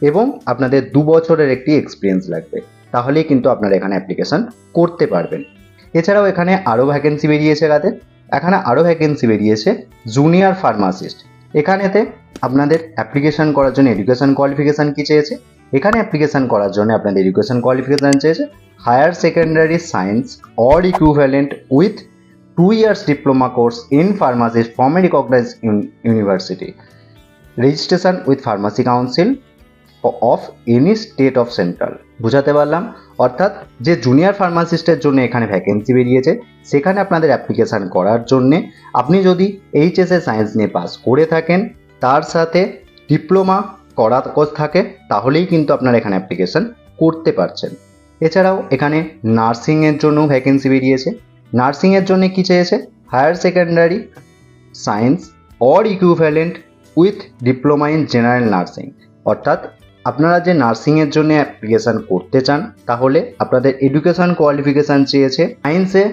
এবং আপনাদের 2 বছরের একটি এক্সপিরিয়েন্স লাগবে, তাহলেই কিন্তু আপনারা এখানে অ্যাপ্লিকেশান করতে পারবেন। এছাড়াও এখানে আরও ভ্যাকেন্সি বেরিয়েছে জুনিয়র ফার্মাসিস্ট। এখানেতে আপনাদের অ্যাপ্লিকেশান করার জন্য এডুকেশান কোয়ালিফিকেশান কী চেয়েছে, এখানে অ্যাপ্লিকেশান করার জন্য আপনাদের এডুকেশান কোয়ালিফিকেশান চেয়েছে higher secondary science or equivalent with 2 years diploma course in pharmacy from a recognised university, registration with pharmacy council of any state of central. বুঝাতে পারলাম? অর্থাৎ যে জুনিয়র ফার্মাসিস্টের জন্য এখানে ভ্যাকেন্সি বেরিয়েছে, সেখানে আপনাদের অ্যাপ্লিকেশান করার জন্যে আপনি যদি এইচএসএ সায়েন্স নিয়ে পাস করে থাকেন, তার সাথে ডিপ্লোমা করা থাকে, তাহলেই কিন্তু আপনারা এখানে অ্যাপ্লিকেশান করতে পারছেন। এছাড়াও এখানে নার্সিংয়ের জন্য ভ্যাকেন্সি বেরিয়েছে। নার্সিংয়ের জন্য কী চেয়েছে, higher secondary science or equivalent with diploma in general nursing. অর্থাৎ আপনারা যে নার্সিংয়ের জন্য অ্যাপ্লিকেশান করতে চান, তাহলে আপনাদের এডুকেশান কোয়ালিফিকেশান চেয়েছে সায়েন্সে